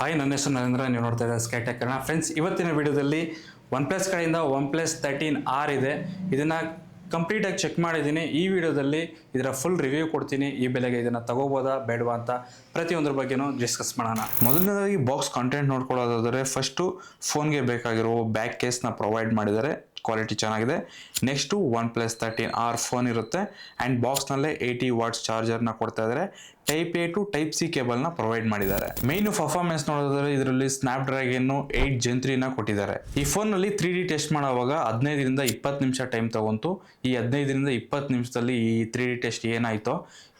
Hi, ನನ್ನ ಹೆಸರು ನರೇಂದ್ರ. ನೀವು ನೋಡ್ತಾ ಇದ್ದಾರೆ ಸ್ಕೈಟೆಕ್ ಕನ್ನಡ. ಫ್ರೆಂಡ್ಸ್, ಇವತ್ತಿನ ವಿಡಿಯೋದಲ್ಲಿ OnePlus ಕಡೆಯಿಂದ OnePlus 13R ಇದೆ. ಇದನ್ನು ಕಂಪ್ಲೀಟಾಗಿ ಚೆಕ್ ಮಾಡಿದ್ದೀನಿ. ಈ ವಿಡಿಯೋದಲ್ಲಿ ಇದರ ಫುಲ್ ರಿವ್ಯೂ ಕೊಡ್ತೀನಿ. ಈ ಬೆಲೆಗೆ ಇದನ್ನು ತಗೋಬೋದಾ ಬೇಡವಾ ಅಂತ ಪ್ರತಿಯೊಂದರ ಬಗ್ಗೆನೂ ಡಿಸ್ಕಸ್ ಮಾಡೋಣ. ಮೊದಲನೇದಾಗಿ ಬಾಕ್ಸ್ ಕಂಟೆಂಟ್ ನೋಡ್ಕೊಳ್ಳೋದಾದರೆ ಫಸ್ಟು ಫೋನ್ಗೆ ಬೇಕಾಗಿರೋ ಬ್ಯಾಕ್ ಕೇಸ್ನ ಪ್ರೊವೈಡ್ ಮಾಡಿದ್ದಾರೆ. ಕ್ವಾಲಿಟಿ ಚೆನ್ನಾಗಿದೆ. ನೆಕ್ಸ್ಟು OnePlus 13R ಫೋನ್ ಇರುತ್ತೆ ಆ್ಯಂಡ್ ಬಾಕ್ಸ್ನಲ್ಲೇ 80 ವಾಟ್ಸ್ ಚಾರ್ಜರ್ನ ಕೊಡ್ತಾ ಇದ್ದಾರೆ. Type A to type C ಕೇಬಲ್ನ ಪ್ರೊವೈಡ್ ಮಾಡಿದ್ದಾರೆ. ಮೇನ್ ಪರ್ಫಾರ್ಮೆನ್ಸ್ ನೋಡೋದಾದ್ರೆ ಇದರಲ್ಲಿ ಸ್ನ್ಯಾಪ್ಡ್ರ್ಯಾಗನ್ 8 Gen 3ನ ಕೊಟ್ಟಿದ್ದಾರೆ. ಈ ಫೋನ್ನಲ್ಲಿ 3D ಟೆಸ್ಟ್ ಮಾಡುವಾಗ 15ರಿಂದ 20 ನಿಮಿಷ ಟೈಮ್ ತಗೊಂತು. ಈ 15ರಿಂದ 20 ನಿಮಿಷದಲ್ಲಿ ಈ 3D ಟೆಸ್ಟ್ ಏನಾಯಿತೋ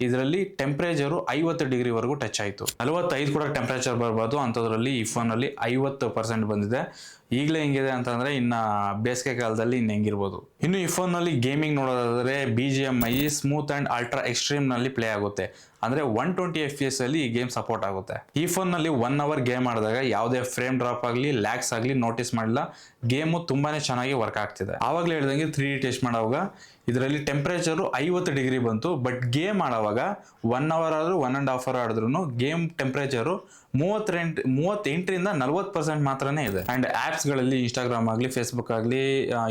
ಇದರಲ್ಲಿ ಟೆಂಪ್ರೇಚರು 50 ಡಿಗ್ರಿವರೆಗೂ ಟಚ್ ಆಯಿತು. 45 ಕೂಡ ಟೆಂಪ್ರೇಚರ್ ಬರ್ಬೋದು, ಅಂಥದ್ರಲ್ಲಿ ಈ ಫೋನಲ್ಲಿ 50% ಬಂದಿದೆ. ಈಗಲೇ ಹೆಂಗಿದೆ ಅಂತಂದರೆ ಇನ್ನು ಬೇಸಿಗೆ ಕಾಲದಲ್ಲಿ ಇನ್ನು ಹೆಂಗಿರ್ಬೋದು. ಇನ್ನು ಈ ಫೋನ್ನಲ್ಲಿ ಗೇಮಿಂಗ್ ನೋಡೋದಾದರೆ BGMI ಸ್ಮೂತ್ ಆ್ಯಂಡ್ ಅಲ್ಟ್ರಾ ಎಕ್ಸ್ಟ್ರೀಮ್ನಲ್ಲಿ ಪ್ಲೇ ಆಗುತ್ತೆ. ಅಂದರೆ 120 FPS ಅಲ್ಲಿ ಈ ಗೇಮ್ ಸಪೋರ್ಟ್ ಆಗುತ್ತೆ. ಈ ಫೋನ್ನಲ್ಲಿ 1 ಅವರ್ ಗೇಮ್ ಆಡಿದಾಗ ಯಾವುದೇ ಫ್ರೇಮ್ ಡ್ರಾಪ್ ಆಗಲಿ ಲ್ಯಾಗ್ಸ್ ಆಗಲಿ ನೋಟಿಸ್ ಮಾಡಿಲ್ಲ. ಗೇಮು ತುಂಬಾ ಚೆನ್ನಾಗಿ ವರ್ಕ್ ಆಗ್ತಿದೆ. ಆವಾಗಲೇ ಹೇಳ್ದಂಗೆ 3D ಟೆಸ್ಟ್ ಮಾಡುವಾಗ ಇದರಲ್ಲಿ ಟೆಂಪ್ರೇಚರು 50 ಡಿಗ್ರಿ ಬಂತು. ಬಟ್ ಗೇಮ್ ಆಡೋವಾಗ 1 ಅವರ್ ಆದರೂ 1.5 ಅವರ್ ಆಡಿದ್ರು ಗೇಮ್ ಟೆಂಪ್ರೇಚರು 38ರಿಂದ 40% ಮಾತ್ರನೇ ಇದೆ. ಆ್ಯಂಡ್ ಆ್ಯಪ್ಸ್ಗಳಲ್ಲಿ ಇನ್ಸ್ಟಾಗ್ರಾಮ್ ಆಗಲಿ ಫೇಸ್ಬುಕ್ ಆಗಲಿ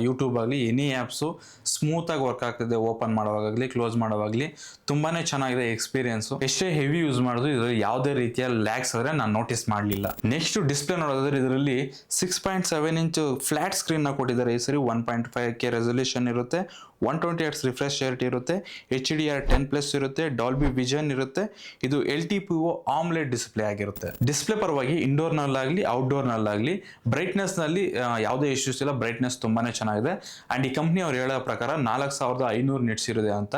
ಯೂಟ್ಯೂಬ್ ಆಗಲಿ ಎನಿ ಆ್ಯಪ್ಸು ಸ್ಮೂತಾಗಿ ವರ್ಕ್ ಆಗ್ತಿದೆ. ಓಪನ್ ಮಾಡೋವಾಗಲಿ ಕ್ಲೋಸ್ ಮಾಡೋವಾಗಲಿ ತುಂಬಾ ಚೆನ್ನಾಗಿದೆ ಎಕ್ಸ್ಪೀರಿಯನ್ಸು. ಎಷ್ಟೇ ಹೆವಿ ಯೂಸ್ ಮಾಡೋದು ಇದರಲ್ಲಿ ಯಾವುದೇ ರೀತಿಯ ಲ್ಯಾಗ್ಸ್ ಆದರೆ ನಾನು ನೋಟಿಸ್ ಮಾಡಲಿಲ್ಲ. ನೆಕ್ಸ್ಟ್ ಡಿಸ್ಪ್ಲೇ ನೋಡೋದಾದ್ರೆ ಇದರಲ್ಲಿ 6.7 ಇಂಚ್ ಫ್ಲಾಟ್ ಸ್ಕ್ರೀನ್ನ ಕೊಟ್ಟಿದ್ದಾರೆ. ಈ ಸರಿ 1.5K ರೆಸಲ್ಯೂಷನ್ ಇರುತ್ತೆ, 120Hz ರಿಫ್ರೆಶ್ ರೇಟ್ ಇರುತ್ತೆ, HDR10+ ಇರುತ್ತೆ, ಡಾಲ್ಬಿ ವಿಷನ್ ಇರುತ್ತೆ. ಇದು LTPO ಆಮ್ಲೆಟ್ ಡಿಸ್ಪ್ಲೇ ಆಗಿರುತ್ತೆ. ಡಿಸ್ಪ್ಲೇ ಪರವಾಗಿ ಇಂಡೋರ್ನಲ್ಲಾಗಲಿ ಔಟ್ಡೋರ್ನಲ್ಲಾಗಲಿ ಬ್ರೈಟ್ನೆಸ್ನಲ್ಲಿ ಯಾವುದೇ ಇಶ್ಯೂಸ್ ಇಲ್ಲ. ಬ್ರೈಟ್ನೆಸ್ ತುಂಬಾ ಚೆನ್ನಾಗಿದೆ. ಆ್ಯಂಡ್ ಈ ಕಂಪ್ನಿ ಅವ್ರು ಹೇಳೋ ಪ್ರಕಾರ 4500 ನಿಟ್ಸ್ ಇರುತ್ತೆ ಅಂತ.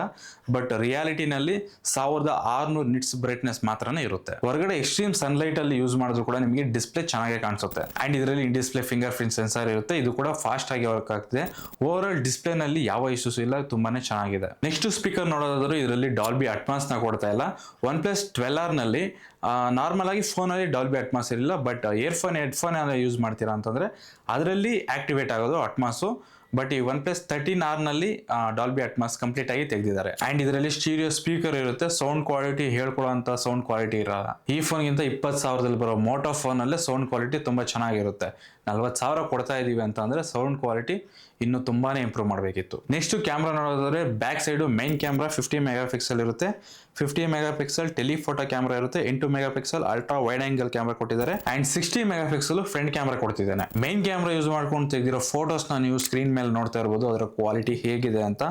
ಬಟ್ ರಿಯಾಲಿಟಿನಲ್ಲಿ 1600 ನಿಟ್ಸ್ ಬ್ರೈಟ್ನೆಸ್ ಮಾತ್ರನೇ ಇರುತ್ತೆ. ಹೊರಗಡೆ ಎಕ್ಸ್ಟ್ರೀಮ್ ಸನ್ಲೈಟ್ ಅಲ್ಲಿ ಯೂಸ್ ಮಾಡಿದ್ರು ಕೂಡ ನಿಮಗೆ ಡಿಸ್ಪ್ಲೇ ಚೆನ್ನಾಗಿ ಕಾಣಿಸುತ್ತೆ. ಆ್ಯಂಡ್ ಇದರಲ್ಲಿ ಇನ್ ಡಿಸ್ಪ್ಲೇ ಫಿಂಗರ್ ಪ್ರಿಂಟ್ ಸೆನ್ಸರ್ ಇರುತ್ತೆ. ಇದು ಕೂಡ ಫಾಸ್ಟ್ ಆಗಿ ವರ್ಕ್ ಆಗ್ತಿದೆ. ಓವರ್ ಆಲ್ ಡಿಸ್ಪ್ಲೇನಲ್ಲಿ ಯಾವ ಇಶ್ಯೂಸ್ ಇಲ್ಲ, ತುಂಬಾನೇ ಚೆನ್ನಾಗಿದೆ. ನೆಕ್ಸ್ಟ್ ಸ್ಪೀಕರ್ ನೋಡೋದಾದ್ರೆ ಇದರಲ್ಲಿ ಡಾಲ್ಬಿ ಅಟ್ಮಾಸ್ ನ ಕೊಡ್ತಾ ಇಲ್ಲ. OnePlus 12R ನಲ್ಲಿ ನಾರ್ಮಲ್ ಆಗಿ ಫೋನಲ್ಲಿ ಡಾಲ್ಬಿ ಅಟ್ಮಾಸ್ ಇರಲಿಲ್ಲ. ಬಟ್ ಹೆಡ್ಫೋನ್ ಯೂಸ್ ಮಾಡ್ತೀರಾ ಅಂತಂದ್ರೆ ಅದರಲ್ಲಿ ಆಕ್ಟಿವೇಟ್ ಆಗೋದು ಅಟ್ಮಾಸು. ಬಟ್ ಈ OnePlus 13R ನಲ್ಲಿ ಡಾಲ್ಬಿ ಅಟ್ಮಾಸ್ ಕಂಪ್ಲೀಟ್ ಆಗಿ ತೆಗೆದಿದ್ದಾರೆ. ಆ್ಯಂಡ್ ಇದರಲ್ಲಿ ಸ್ಟೀರಿಯೋ ಸ್ಪೀಕರ್ ಇರುತ್ತೆ. ಸೌಂಡ್ ಕ್ವಾಲಿಟಿ ಹೇಳ್ಕೊಳ್ಳೋಂಥ ಸೌಂಡ್ ಕ್ವಾಲಿಟಿ ಇರಲ್ಲ. ಈ ಫೋನ್ಗಿಂತ 20,000ದಲ್ಲಿ ಬರೋ ಮೋಟೋ ಫೋನಲ್ಲೇ ಸೌಂಡ್ ಕ್ವಾಲಿಟಿ ತುಂಬ ಚೆನ್ನಾಗಿರುತ್ತೆ. 40,000 ಕೊಡ್ತಾ ಇದೀವಿ ಅಂತ ಅಂದರೆ ಸೌಂಡ್ ಕ್ವಾಲಿಟಿ ಇನ್ನು ತುಂಬಾನೇ ಇಂಪ್ರೂವ್ ಮಾಡಬೇಕಿತ್ತು. ನೆಕ್ಸ್ಟ್ ಕ್ಯಾಮ್ರಾ ನೋಡೋದಾದ್ರೆ back side main camera 50 megapixel ಇರುತ್ತೆ. 50 ಮೆಗಾಪಿಕ್ಸೆಲ್ ಟೆಲಿಫೋಟೋ ಕ್ಯಾಮ್ರಾ ಇರುತ್ತೆ. 8 megapixel ultra wide angle camera ಕೊಟ್ಟಿದ್ದಾರೆ. ಆ್ಯಂಡ್ 60 ಮೆಗಾಪಿಕ್ಸೆಲ್ ಫ್ರಂಟ್ ಕ್ಯಾಮ್ರಾ ಕೊಡ್ತಿದ್ದಾನೆ. ಮೈನ್ ಕ್ಯಾಮ್ರಾ ಯೂಸ್ ಮಾಡ್ಕೊಂಡು ತೆಗೆದಿರೋ ಫೋಟೋಸ್ನ ನೀವು ಸ್ಕ್ರೀನ್ ಮೇಲೆ ನೋಡ್ತಾ ಇರ್ಬೋದು. ಅದರ ಕ್ವಾಲಿಟಿ ಹೇಗಿದೆ ಅಂತ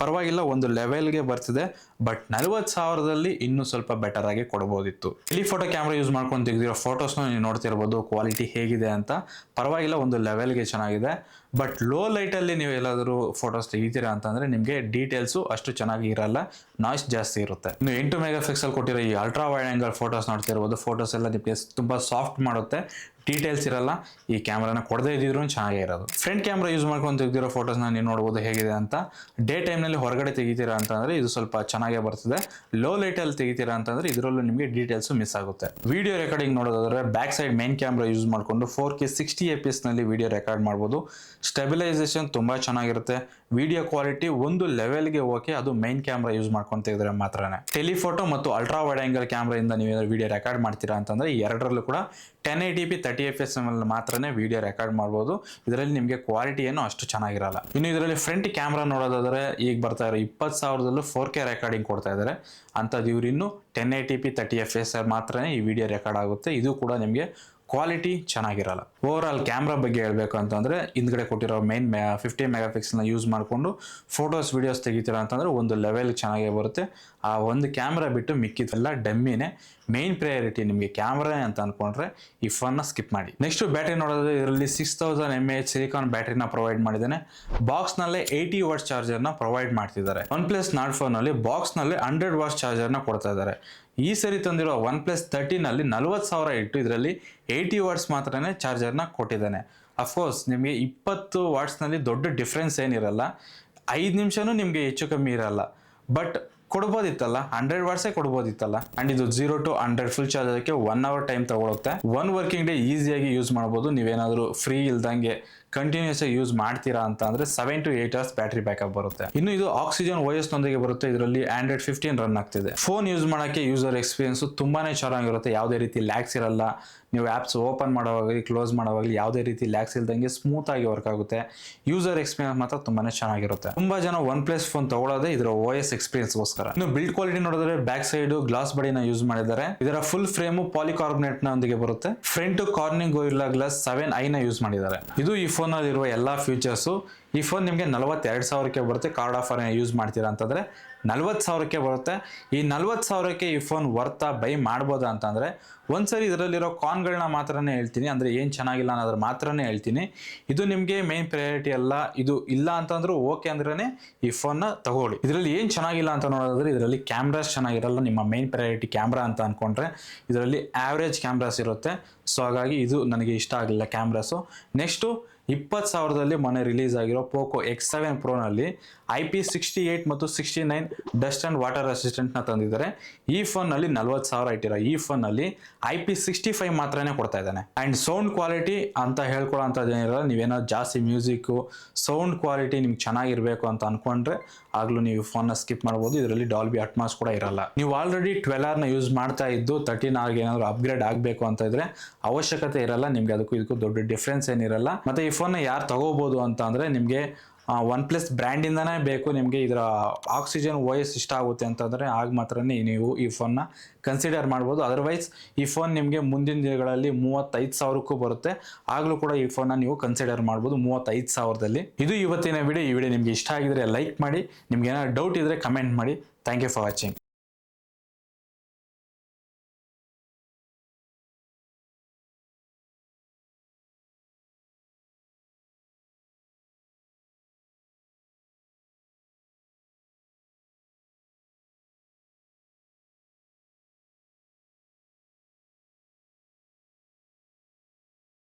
ಪರವಾಗಿಲ್ಲ, ಒಂದು ಲೆವೆಲ್ಗೆ ಬರ್ತಿದೆ. ಬಟ್ 40,000ದಲ್ಲಿ ಇನ್ನೂ ಸ್ವಲ್ಪ ಬೆಟರ್ ಆಗಿ ಕೊಡ್ಬೋದಿತ್ತು. ಟೆಲಿಫೋಟೋ ಕ್ಯಾಮ್ರಾ ಯೂಸ್ ಮಾಡ್ಕೊಂಡು ತೆಗೆದಿರೋ ಫೋಟೋಸ್ನ ನೀವು ನೋಡ್ತಿರ್ಬೋದು. ಕ್ವಾಲಿಟಿ ಹೇಗಿದೆ ಅಂತ ಪರವಾಗಿಲ್ಲ, ಒಂದು ಲೆವೆಲ್ಗೆ ಚೆನ್ನಾಗಿದೆ. ಬಟ್ ಲೋ ಲೈಟಲ್ಲಿ ನೀವು ಎಲ್ಲಾದರೂ ಫೋಟೋಸ್ ತೆಗಿತೀರಾ ಅಂತಂದರೆ ನಿಮಗೆ ಡೀಟೇಲ್ಸು ಅಷ್ಟು ಚೆನ್ನಾಗಿ ಇರಲ್ಲ, ನಾಯ್ಸ್ ಜಾಸ್ತಿ ಇರುತ್ತೆ. ಇನ್ನು 8 ಮೆಗಾಪಿಕ್ಸೆಲ್ ಕೊಟ್ಟಿರೋ ಈ ಅಲ್ಟ್ರಾ ವೈಡ್ ಆಂಗಲ್ ಫೋಟೋಸ್ ನೋಡ್ತಿರ್ಬೋದು. ಫೋಟೋಸ್ ಎಲ್ಲ ನಿಮಗೆ ತುಂಬ ಸಾಫ್ಟ್ ಮಾಡುತ್ತೆ, ಡೀಟೇಲ್ಸ್ ಇರಲ್ಲ. ಈ ಕ್ಯಾಮ್ರಾನ ಕೊಡದೇ ಇದ್ದಿದ್ರು ಚೆನ್ನಾಗೇ ಇರೋದು. ಫ್ರಂಟ್ ಕ್ಯಾಮ್ರಾ ಯೂಸ್ ಮಾಡ್ಕೊಂಡು ತೆಗೆದಿರೋ ಫೋಟೋಸ್ನ ನೀವು ನೋಡ್ಬೋದು ಹೇಗಿದೆ ಅಂತ. ಡೇ ಟೈಮ್ನಲ್ಲಿ ಹೊರಗಡೆ ತೆಗಿತೀರಾ ಅಂತಂದರೆ ಇದು ಸ್ವಲ್ಪ ಚೆನ್ನಾಗೇ ಬರ್ತದೆ. ಲೋ ಲೈಟಲ್ಲಿ ತೆಗಿತೀರಾ ಅಂತಂದರೆ ಇದರಲ್ಲೂ ನಿಮಗೆ ಡೀಟೇಲ್ಸು ಮಿಸ್ ಆಗುತ್ತೆ. ವಿಡಿಯೋ ರೆಕಾರ್ಡಿಂಗ್ ನೋಡೋದಾದ್ರೆ back side main camera use ಮಾಡಿಕೊಂಡು 4K 60 FPS ನಲ್ಲಿ ವಿಡಿಯೋ ರೆಕಾರ್ಡ್ ಮಾಡ್ಬೋದು. ಸ್ಟೆಬಿಲೈಸೇಷನ್ ತುಂಬ ಚೆನ್ನಾಗಿರುತ್ತೆ. ವಿಡಿಯೋ ಕ್ವಾಲಿಟಿ ಒಂದು ಲೆವೆಲ್ಗೆ ಓಕೆ, ಅದು ಮೈನ್ ಕ್ಯಾಮ್ರಾ ಯೂಸ್ ಮಾಡ್ಕೊಂಡು ತೆಗೆದ್ರೆ ಮಾತ್ರನೇ. ಟೆಲಿಫೋಟೋ ಮತ್ತು ಅಲ್ಟ್ರಾ ವೈಡ್ ಆಂಗಲ್ ಕ್ಯಾಮ್ರಾಯಿಂದ ನೀವು ವಿಡಿಯೋ ರೆಕಾರ್ಡ್ ಮಾಡ್ತೀರಾ ಅಂತಂದರೆ ಎರಡರಲ್ಲೂ ಕೂಡ 1080p 30 FPS ಮಾತ್ರನೇ ವಿಡಿಯೋ ರೆಕಾರ್ಡ್ ಮಾಡ್ಬೋದು. ಇದರಲ್ಲಿ ನಿಮಗೆ ಕ್ವಾಲಿಟಿ ಏನು ಅಷ್ಟು ಚೆನ್ನಾಗಿರಲ್ಲ. ಇನ್ನು ಇದರಲ್ಲಿ ಫ್ರಂಟ್ ಕ್ಯಾಮ್ರಾ ನೋಡೋದಾದ್ರೆ ಈಗ ಬರ್ತಾ ಇರೋ 20,000ದಲ್ಲೂ 4K ರೆಕಾರ್ಡಿಂಗ್ ಕೊಡ್ತಾ ಇದ್ದಾರೆ. ಅಂಥದ್ದು ಇವ್ರು ಇನ್ನು 1080p 30 FPS ಮಾತ್ರನೇ ಈ ವಿಡಿಯೋ ರೆಕಾರ್ಡ್ ಆಗುತ್ತೆ. ಇದು ಕೂಡ ನಿಮಗೆ ಕ್ವಾಲಿಟಿ ಚೆನ್ನಾಗಿರಲ್ಲ. ಓವರ್ ಆಲ್ ಕ್ಯಾಮ್ರಾ ಬಗ್ಗೆ ಹೇಳಬೇಕು ಅಂತಂದರೆ ಹಿಂದ್ಗಡೆ ಕೊಟ್ಟಿರೋ ಮೈನ್ 50 ಮೆಗಾಪಿಕ್ಸೆಲ್ನ ಯೂಸ್ ಮಾಡಿಕೊಂಡು ಫೋಟೋಸ್ ವಿಡಿಯೋಸ್ ತೆಗಿತೀರಾ ಅಂತಂದರೆ ಒಂದು ಲೆವೆಲ್ ಚೆನ್ನಾಗೇ ಬರುತ್ತೆ. ಆ ಒಂದು ಕ್ಯಾಮ್ರಾ ಬಿಟ್ಟು ಮಿಕ್ಕಿದೆಲ್ಲ ಡಮ್ಮಿನೇ. ಮೇನ್ ಪ್ರಯಾರಿಟಿ ನಿಮಗೆ ಕ್ಯಾಮ್ರಾ ಅಂತ ಅಂದ್ಕೊಂಡ್ರೆ ಈ ಫೋನ್ನ ಸ್ಕಿಪ್ ಮಾಡಿ. ನೆಕ್ಸ್ಟ್ ಬ್ಯಾಟ್ರಿ ನೋಡೋದು ಇದರಲ್ಲಿ 6000 mAh ಸಿಲಿಕಾನ್ ಬ್ಯಾಟ್ರಿನ ಪ್ರೊವೈಡ್ ಮಾಡಿದ್ದಾನೆ. ಬಾಕ್ಸ್ನಲ್ಲೇ 80 ವಾಟ್ಸ್ ಚಾರ್ಜರ್ನ ಪ್ರೊವೈಡ್ ಮಾಡ್ತಿದ್ದಾರೆ. OnePlus ಸ್ಮಾರ್ಟ್ ಫೋನಲ್ಲಿ ಬಾಕ್ಸ್ನಲ್ಲಿ 100 ವಾಟ್ಸ್ ಚಾರ್ಜರ್ನ ಕೊಡ್ತಾ ಇದ್ದಾರೆ. ಈ ಸರಿ ತಂದಿರೋ OnePlus 13ನಲ್ಲಿ 40,000 ಇಟ್ಟು ಇದರಲ್ಲಿ 80 ವಾಟ್ಸ್ ಮಾತ್ರನೇ ಚಾರ್ಜರ್ನ ಕೊಟ್ಟಿದ್ದಾನೆ. ಅಫ್ಕೋರ್ಸ್ ನಿಮಗೆ 20 ವಾಟ್ಸ್ನಲ್ಲಿ ದೊಡ್ಡ ಡಿಫ್ರೆನ್ಸ್ ಏನಿರಲ್ಲ, 5 ನಿಮಿಷನೂ ನಿಮಗೆ ಹೆಚ್ಚು ಕಮ್ಮಿ ಇರಲ್ಲ. ಬಟ್ ಕೊಡ್ಬೋದಿತ್ತಲ್ಲ, 100 ವಾಟ್ಸೇ ಕೊಡ್ಬೋದಿತ್ತಲ್ಲ. ಆ್ಯಂಡ್ ಇದು 0 to 100 ಫುಲ್ ಚಾರ್ಜ್ ಅದಕ್ಕೆ 1 ಅವರ್ ಟೈಮ್ ತಗೊಳುತ್ತೆ. 1 ವರ್ಕಿಂಗ್ ಡೇ ಈಸಿಯಾಗಿ ಯೂಸ್ ಮಾಡ್ಬೋದು. ನೀವೇನಾದರೂ ಫ್ರೀ ಇಲ್ದಂಗೆ ಕಂಟಿನ್ಯೂಸ್ ಆಗಿ ಯೂಸ್ ಮಾಡ್ತೀರಾ ಅಂತ ಅಂದ್ರೆ 7 to 8 ಅವರ್ಸ್ ಬ್ಯಾಟರಿ ಬ್ಯಾಕಪ್ ಬರುತ್ತೆ. ಇನ್ನು ಇದು ಆಕ್ಸಿಜನ್ OS ನೊಂದಿಗೆ ಬರುತ್ತೆ. ಇದರಲ್ಲಿ ಆಂಡ್ರಾಯ್ಡ್ 15 ರನ್ ಆಗ್ತಿದೆ. ಫೋನ್ ಯೂಸ್ ಮಾಡಕ್ಕೆ ಯೂಸರ್ ಎಕ್ಸ್ಪೀರಿಯನ್ಸ್ ತುಂಬಾನೇ ಚೆನ್ನಾಗಿರುತ್ತೆ. ಯಾವುದೇ ರೀತಿ ಲ್ಯಾಗ್ಸ್ ಇರಲ್ಲ. ನೀವು ಆ್ಯಪ್ಸ್ ಓಪನ್ ಮಾಡೋವಾಗಲಿ ಕ್ಲೋಸ್ ಮಾಡೋವಾಗಲಿ ಯಾವುದೇ ರೀತಿ ಲ್ಯಾಗ್ಸ್ ಇಲ್ದಂಗೆ ಸ್ಮೂತ್ ಆಗಿ ವರ್ಕ್ ಆಗುತ್ತೆ. ಯೂಸರ್ ಎಕ್ಸ್ಪೀರಿಯನ್ಸ್ ಮಾತ್ರ ತುಂಬಾನೇ ಚೆನ್ನಾಗಿರುತ್ತೆ. ತುಂಬಾ ಜನ ಒನ್ ಪ್ಲಸ್ ಫೋನ್ ತಗೊಳ್ಳೋದೇ ಇದರ OS ಎಕ್ಸ್ಪೀರಿಯನ್ಸ್ಗೋಸ್ಕರ. ಇನ್ನು ಬಿಲ್ಡ್ ಕ್ವಾಲಿಟಿ ನೋಡಿದ್ರೆ ಬ್ಯಾಕ್ ಸೈಡ್ ಗ್ಲಾಸ್ ಬಾಡಿನ ಯೂಸ್ ಮಾಡಿದ್ದಾರೆ. ಇದರ ಫುಲ್ ಫ್ರೇಮ್ ಪಾಲಿಕಾರ್ಬನೇಟ್ ನೊಂದಿಗೆ ಬರುತ್ತೆ. Front Corning gorilla glass 7i ನ ಯೂಸ್ ಮಾಡಿದ್ದಾರೆ. ಇದು ಈ ಫೋನ್ ಅಲ್ಲಿ ಇರುವ ಎಲ್ಲಾ ಫೀಚರ್ಸ್. ಈ ಫೋನ್ ನಿಮಗೆ 42,000ಕ್ಕೆ ಬರುತ್ತೆ. ಕಾರ್ಡ್ ಆಫರ್ ಯೂಸ್ ಮಾಡ್ತೀರಾ ಅಂತಂದ್ರೆ 40,000ಕ್ಕೆ ಬರುತ್ತೆ. ಈ 40,000ಕ್ಕೆ ಈ ಫೋನ್ ವರ್ತಾ ಬೈ ಮಾಡ್ಬೋದಾ ಅಂತಂದ್ರೆ ಒಂದ್ಸರಿ ಇದರಲ್ಲಿರೋ ಕಾನ್ಗಳನ್ನ ಮಾತ್ರನೇ ಹೇಳ್ತೀನಿ. ಅಂದ್ರೆ ಏನ್ ಚೆನ್ನಾಗಿಲ್ಲ ಅನ್ನೋದ್ರ ಮಾತ್ರನೇ ಹೇಳ್ತೀನಿ. ಇದು ನಿಮ್ಗೆ ಮೇನ್ ಪ್ರಯಾರಿಟಿ ಅಲ್ಲ. ಇದು ಇಲ್ಲ ಅಂತಂದ್ರೂ ಓಕೆ ಅಂದ್ರೇನೆ ಈ ಫೋನ್ ನ ತಗೊಳ್ಳಿ. ಇದರಲ್ಲಿ ಏನ್ ಚೆನ್ನಾಗಿಲ್ಲ ಅಂತ ನೋಡೋದಾದ್ರೆ ಇದರಲ್ಲಿ ಕ್ಯಾಮ್ರಾಸ್ ಚೆನ್ನಾಗಿರಲ್ಲ. ನಿಮ್ಮ ಮೇನ್ ಪ್ರಯಾರಿಟಿ ಕ್ಯಾಮ್ರಾ ಅಂತ ಅನ್ಕೊಂಡ್ರೆ ಇದರಲ್ಲಿ ಆವರೇಜ್ ಕ್ಯಾಮ್ರಾಸ್ ಇರುತ್ತೆ. ಸೊ ಹಾಗಾಗಿ ಇದು ನನಗೆ ಇಷ್ಟ ಆಗಲಿಲ್ಲ ಕ್ಯಾಮ್ರಾಸು. ನೆಕ್ಸ್ಟು 20,000ದಲ್ಲಿ ಮೊನ್ನೆ ರಿಲೀಸ್ ಆಗಿರೋ ಪೋಕೋ X7 Pro ನಲ್ಲಿ IP68 ಮತ್ತು 69 ಡಸ್ಟ್ ಅಂಡ್ ವಾಟರ್ ಅಸಿಸ್ಟೆಂಟ್ ನ ತಂದಿದ್ದಾರೆ. ಈ ಫೋನ್ ನಲ್ಲಿ 40,000 ಇಟ್ಟಿರೋ ಈ ಫೋನ್ ನಲ್ಲಿ IP65 ಮಾತ್ರನೇ ಕೊಡ್ತಾ ಇದ್ದಾನೆ. ಅಂಡ್ ಸೌಂಡ್ ಕ್ವಾಲಿಟಿ ಅಂತ ಹೇಳ್ಕೊಳ್ಳೋಂಥದ್ದು ಏನಿರಲ್ಲ. ನೀವೇನೋ ಜಾಸ್ತಿ ಮ್ಯೂಸಿಕ್ ಸೌಂಡ್ ಕ್ವಾಲಿಟಿ ನಿಮ್ಗೆ ಚೆನ್ನಾಗಿರ್ಬೇಕು ಅಂತ ಅನ್ಕೊಂಡ್ರೆ ಆಗ್ಲೂ ನೀವು ಫೋನ್ ನ ಸ್ಕಿಪ್ ಮಾಡಬಹುದು. ಇದರಲ್ಲಿ ಡಾಲ್ಬಿ ಅಟ್ಮಾಸ್ ಕೂಡ ಇರಲ್ಲ. ನೀವು ಆಲ್ರೆಡಿ 12R ನ ಯೂಸ್ ಮಾಡ್ತಾ ಇದ್ದು 13R ಗೆ ಏನಾದ್ರು ಅಪ್ಗ್ರೇಡ್ ಆಗಬೇಕು ಅಂತ ಇದ್ರೆ ಅವಶ್ಯಕತೆ ಇರಲ್ಲ. ನಿಮ್ಗೆ ಅದಕ್ಕೂ ಇದಕ್ಕೂ ದೊಡ್ಡ ಡಿಫ್ರೆನ್ಸ್ ಏನಿರಲ್ಲ. ಮತ್ತೆ ಈ ಫೋನ್ ಯಾರು ತಗೋಬಹುದು ಅಂತ ಅಂದ್ರೆ ನಿಮ್ಗೆ ಒನ್ ಪ್ಲಸ್ ಬ್ರ್ಯಾಂಡ್ ಇಂದಾನೇ ಬೇಕು. ನಿಮಗೆ ಇದರ ಆಕ್ಸಿಜನ್ OS ಇಷ್ಟ ಆಗುತ್ತೆ ಅಂತಂದ್ರೆ ಆಗ ಮಾತ್ರನೇ ನೀವು ಈ ಫೋನ್ ನ ಕನ್ಸಿಡರ್ ಮಾಡ್ಬೋದು. ಅದರ್ವೈಸ್ ಈ ಫೋನ್ ನಿಮಗೆ ಮುಂದಿನ ದಿನಗಳಲ್ಲಿ 35,000ಕ್ಕೂ ಬರುತ್ತೆ. ಆಗ್ಲೂ ಕೂಡ ಈ ಫೋನ್ ನ ನೀವು ಕನ್ಸಿಡರ್ ಮಾಡ್ಬೋದು 35,000ದಲ್ಲಿ. ಇದು ಇವತ್ತಿನ ವಿಡಿಯೋ. ಈ ವಿಡಿಯೋ ನಿಮ್ಗೆ ಇಷ್ಟ ಆಗಿದ್ರೆ ಲೈಕ್ ಮಾಡಿ. ನಿಮ್ಗೆ ಏನಾದ್ರು ಡೌಟ್ ಇದ್ರೆ ಕಮೆಂಟ್ ಮಾಡಿ. Thank you for watching.